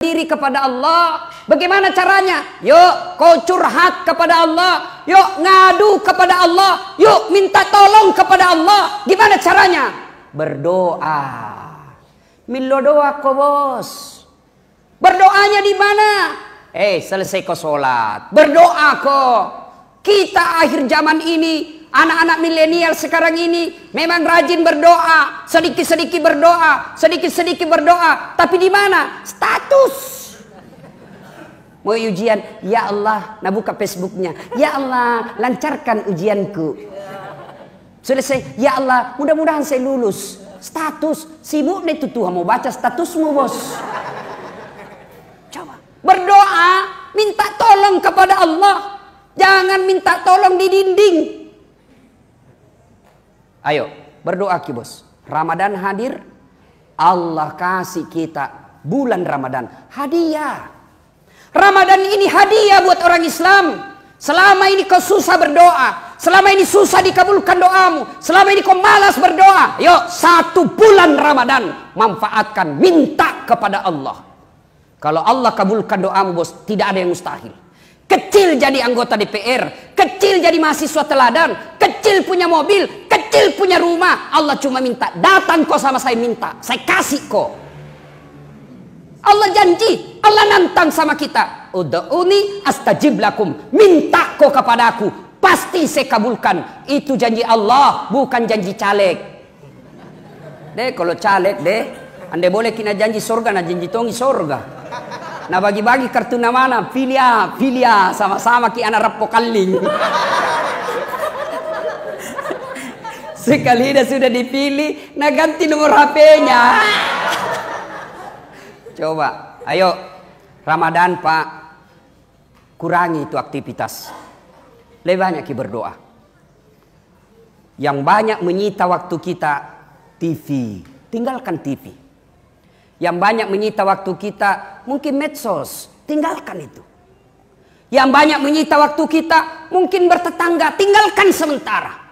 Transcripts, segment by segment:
diri kepada Allah. Bagaimana caranya? Yuk kau curhat kepada Allah. Yuk ngadu kepada Allah. Yuk minta tolong kepada Allah. Gimana caranya? Berdoa. Milo doa kau bos. Berdoanya di mana? Selesai kau sholat. Berdoa kau. Kita akhir zaman ini, anak-anak milenial sekarang ini memang rajin berdoa, sedikit-sedikit berdoa, sedikit-sedikit berdoa, tapi di mana? Status. Mau ujian, ya Allah, nah buka Facebooknya, ya Allah, lancarkan ujianku. Selesai, ya Allah, mudah-mudahan saya lulus. Status, sibuk deh tuh Tuhan mau baca statusmu bos. Coba berdoa, minta tolong kepada Allah. Jangan minta tolong di dinding. Ayo berdoa ki bos. Ramadan hadir. Allah kasih kita bulan Ramadan hadiah. Ramadan ini hadiah buat orang Islam. Selama ini kau susah berdoa, selama ini susah dikabulkan doamu, selama ini kau malas berdoa, yuk 1 bulan Ramadan manfaatkan, minta kepada Allah. Kalau Allah kabulkan doamu bos, tidak ada yang mustahil. Kecil jadi anggota DPR, kecil jadi mahasiswa teladan, kecil punya mobil, kecil punya rumah. Allah cuma minta, datang kau sama saya minta, saya kasih kau. Allah janji, Allah nantang sama kita. Ud'uni astajib lakum, minta kau kepadaku, pasti saya kabulkan. Itu janji Allah, bukan janji caleg. Deh kalau caleg deh, anda boleh kena janji surga, nah janji tongi surga. Nah bagi-bagi kartu nama mana? Filia, sama-sama ki anak rapo kaling. Sekali dah sudah dipilih, nah ganti nomor HP-nya. Coba, ayo Ramadan Pak, kurangi itu aktivitas. Lebih banyak ki berdoa. Yang banyak menyita waktu kita TV, tinggalkan TV. Yang banyak menyita waktu kita mungkin medsos, tinggalkan itu. Yang banyak menyita waktu kita mungkin bertetangga, tinggalkan sementara.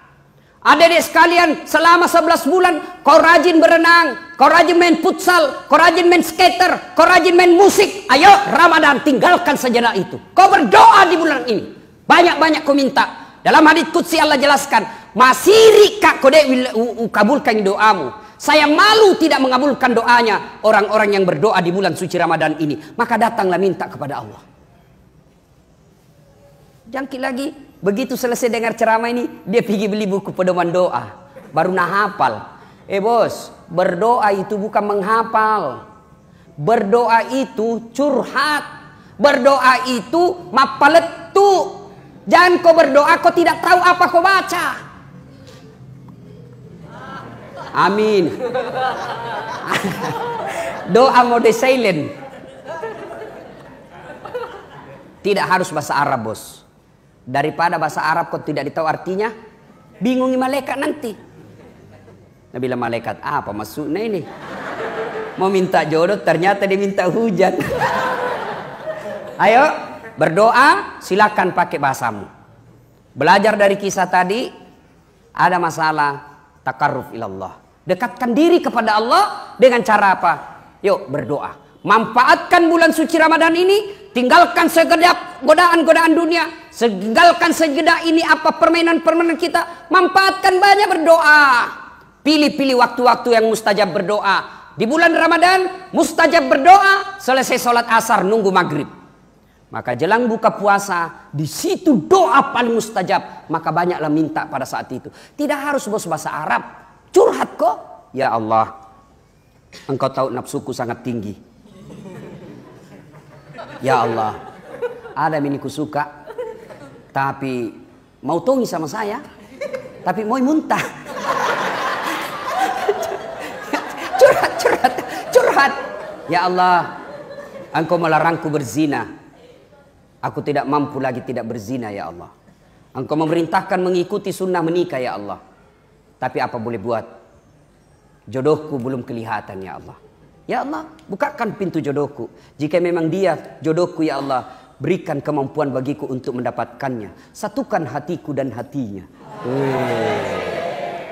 Adik-adik sekalian, selama 11 bulan kau rajin berenang, kau rajin main futsal, kau rajin main skater, kau rajin main musik. Ayo Ramadan tinggalkan sejenak itu. Kau berdoa di bulan ini. Banyak-banyak kau minta. Dalam hadits qudsi Allah jelaskan, masiri kak kau dek kabulkan doamu. Saya malu tidak mengabulkan doanya orang-orang yang berdoa di bulan suci Ramadan ini. Maka datanglah minta kepada Allah. Jangkit lagi. Begitu selesai dengar ceramah ini, dia pergi beli buku pedoman doa. Baru nah hafal. Bos, berdoa itu bukan menghafal. Berdoa itu curhat. Berdoa itu mapaletu. Jangan kau berdoa kau tidak tahu apa kau baca. Amin. Doa mode silent. Tidak harus bahasa Arab bos. Daripada bahasa Arab kau tidak tahu artinya, bingungi malaikat nanti. Nah bilang malaikat apa maksudnya ini? Mau minta jodoh ternyata dia minta hujan. Ayo berdoa, silakan pakai bahasamu. Belajar dari kisah tadi, ada masalah takarruf ilallah. Dekatkan diri kepada Allah dengan cara apa? Yuk berdoa. Manfaatkan bulan suci Ramadan ini. Tinggalkan sekedap godaan-godaan dunia. Tinggalkan sekedap ini apa permainan-permainan kita. Manfaatkan banyak berdoa. Pilih-pilih waktu-waktu yang mustajab berdoa. Di bulan Ramadan mustajab berdoa. Selesai sholat asar nunggu maghrib. Maka jelang buka puasa, di situ doa paling mustajab. Maka banyaklah minta pada saat itu. Tidak harus bos bahasa Arab. Curhat kok. Ya Allah, engkau tahu nafsuku sangat tinggi. Ya Allah, ada miniku suka, tapi mau tongi sama saya, tapi mau muntah. Curhat. Ya Allah, engkau melarangku berzina. Aku tidak mampu lagi tidak berzina ya Allah. Engkau memerintahkan mengikuti sunnah menikah ya Allah. Tapi apa boleh buat? Jodohku belum kelihatan ya Allah. Ya Allah, bukakan pintu jodohku. Jika memang dia jodohku ya Allah, berikan kemampuan bagiku untuk mendapatkannya. Satukan hatiku dan hatinya.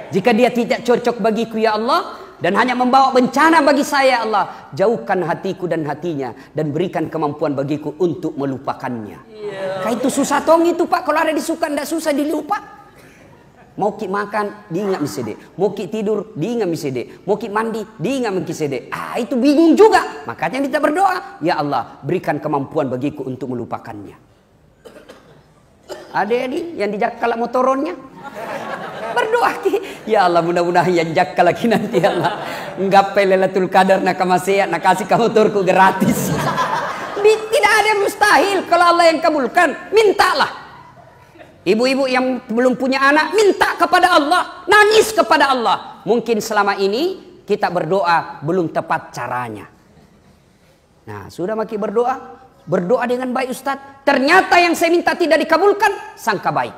Jika dia tidak cocok bagiku ya Allah, dan hanya membawa bencana bagi saya. Allah, jauhkan hatiku dan hatinya dan berikan kemampuan bagiku untuk melupakannya. Kayak itu susah tong itu Pak, kalau ada disuka ndak susah dilupa. Mau ki makan diingat misede, mau ki tidur diingat misede, mau ki mandi diingat misede. Itu bingung juga. Makanya kita berdoa, ya Allah berikan kemampuan bagiku untuk melupakannya. Ada ini yang dijakkal motoronnya, berdoa ki, ya Allah mudah-mudahan yang jakkal lagi nanti ya Allah enggak Lailatul Qadar nak masih nak kasih ke motorku gratis. Tidak ada yang mustahil kalau Allah yang kabulkan. Mintalah. Ibu-ibu yang belum punya anak, minta kepada Allah, nangis kepada Allah. Mungkin selama ini kita berdoa belum tepat caranya. Nah, sudah makin berdoa dengan baik Ustadz. Ternyata yang saya minta tidak dikabulkan, sangka baik.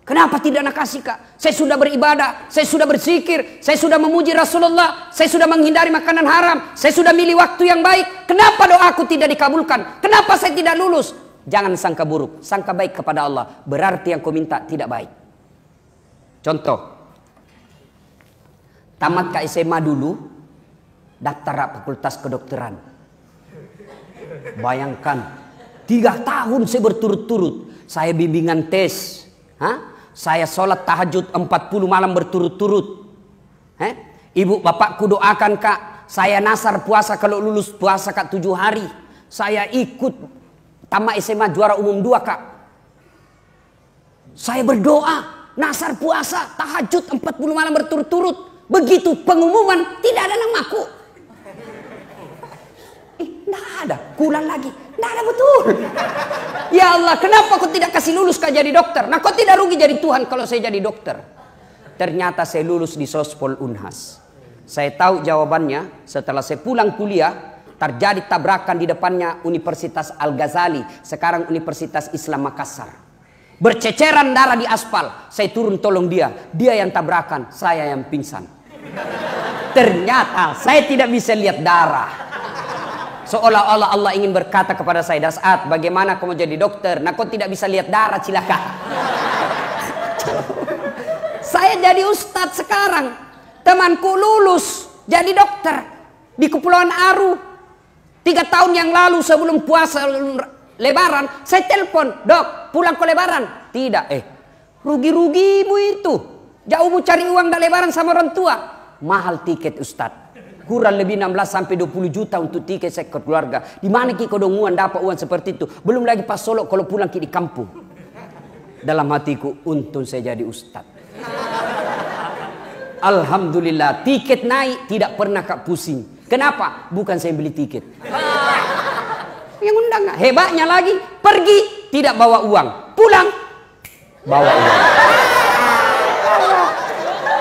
Kenapa tidak nak kasih Kak? Saya sudah beribadah, saya sudah berzikir, saya sudah memuji Rasulullah, saya sudah menghindari makanan haram, saya sudah milih waktu yang baik. Kenapa doaku tidak dikabulkan? Kenapa saya tidak lulus? Jangan sangka buruk, sangka baik kepada Allah. Berarti yang kau minta tidak baik. Contoh, tamat ke SMA dulu, daftar fakultas kedokteran. Bayangkan, 3 tahun saya berturut-turut. Saya bimbingan tes. Saya sholat tahajud 40 malam berturut-turut. Ibu bapakku doakan Kak, saya nasar puasa kalau lulus puasa Kak 7 hari. Saya ikut tamat SMA juara umum 2 Kak. Saya berdoa, nasar puasa, tahajud 40 malam berturut-turut. Begitu pengumuman, tidak ada namaku. Tidak ada, kulang lagi. Tidak ada betul. Ya Allah, kenapa kau tidak kasih lulus Kak jadi dokter? Nah kau tidak rugi jadi Tuhan kalau saya jadi dokter. Ternyata saya lulus di Sospol Unhas. Saya tahu jawabannya setelah saya pulang kuliah. Terjadi tabrakan di depannya Universitas Al-Ghazali, sekarang Universitas Islam Makassar. Berceceran darah di aspal. Saya turun tolong dia yang tabrakan, saya yang pingsan. Ternyata saya tidak bisa lihat darah. Seolah-olah Allah ingin berkata kepada saya, Das'at, bagaimana kamu jadi dokter? Nah kau tidak bisa lihat darah, cilaka. Saya jadi ustadz sekarang. Temanku lulus jadi dokter di Kepulauan Aru. 3 tahun yang lalu sebelum puasa Lebaran, saya telepon, Dok, pulang ke Lebaran. Tidak, rugi-rugimu itu. Jauhmu cari uang dah Lebaran sama orang tua. Mahal tiket Ustadz. Kurang lebih 16 sampai 20 juta untuk tiket saya ke keluarga. Di mana ki kodonguan dapat uang seperti itu? Belum lagi pas Solo kalau pulang ki di kampung. Dalam hatiku, untung saya jadi Ustadz. Alhamdulillah, tiket naik tidak pernah Kak pusing. Kenapa? Bukan saya beli tiket. Yang undang gak? Hebatnya lagi, pergi tidak bawa uang, pulang bawa uang.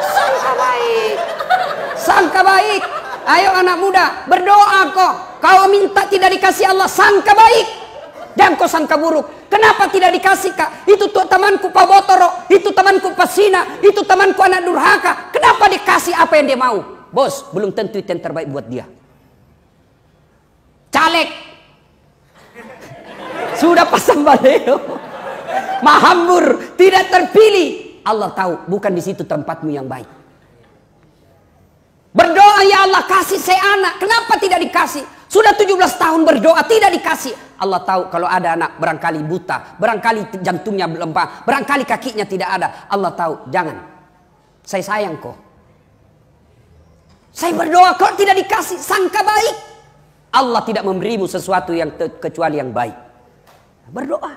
Sangka baik. Sangka baik. Ayo anak muda, berdoa kok. Kau minta tidak dikasih Allah, sangka baik. Jangan kau sangka buruk. Kenapa tidak dikasih Kak? Itu tuh temanku Pak Botoro, itu temanku Pak Sina, itu temanku anak durhaka. Kenapa dikasih apa yang dia mau? Bos, belum tentu itu yang terbaik buat dia. Caleg sudah pasang baleo, mahambur, tidak terpilih. Allah tahu, bukan di situ tempatmu yang baik. Berdoa, ya Allah kasih saya anak. Kenapa tidak dikasih? Sudah 17 tahun berdoa tidak dikasih. Allah tahu kalau ada anak barangkali buta, barangkali jantungnya lemah, barangkali kakinya tidak ada. Allah tahu, jangan. Saya sayang kok. Saya berdoa kalau tidak dikasih, sangka baik. Allah tidak memberimu sesuatu yang kecuali yang baik. Berdoa.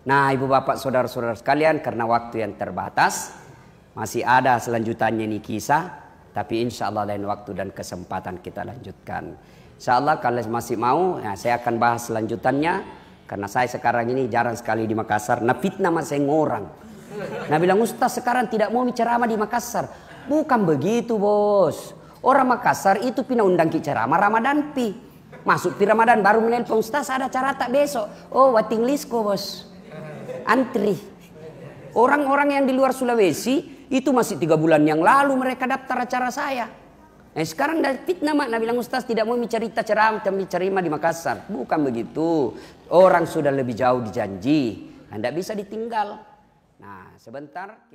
Nah ibu bapak saudara-saudara sekalian, karena waktu yang terbatas, masih ada selanjutannya ini kisah. Tapi insya Allah lain waktu dan kesempatan kita lanjutkan. Insya Allah kalau masih mau, ya, saya akan bahas selanjutannya. Karena saya sekarang ini jarang sekali di Makassar. Nah fitnah masih ngorang. Nah bilang Ustaz sekarang tidak mau ceramah di Makassar. Bukan begitu bos. Orang Makassar itu pina undang ki ceramah Ramadan pi. Masuk pi Ramadan baru menelpon Ustaz ada acara tak besok. Oh waiting list kok bos. Antri. Orang-orang yang di luar Sulawesi itu masih 3 bulan yang lalu mereka daftar acara saya. Sekarang dari fitnah mak, Nabi bilang Ustaz tidak mau cerita ceramah di Makassar. Bukan begitu. Orang sudah lebih jauh dijanji. Anda bisa ditinggal. Nah sebentar.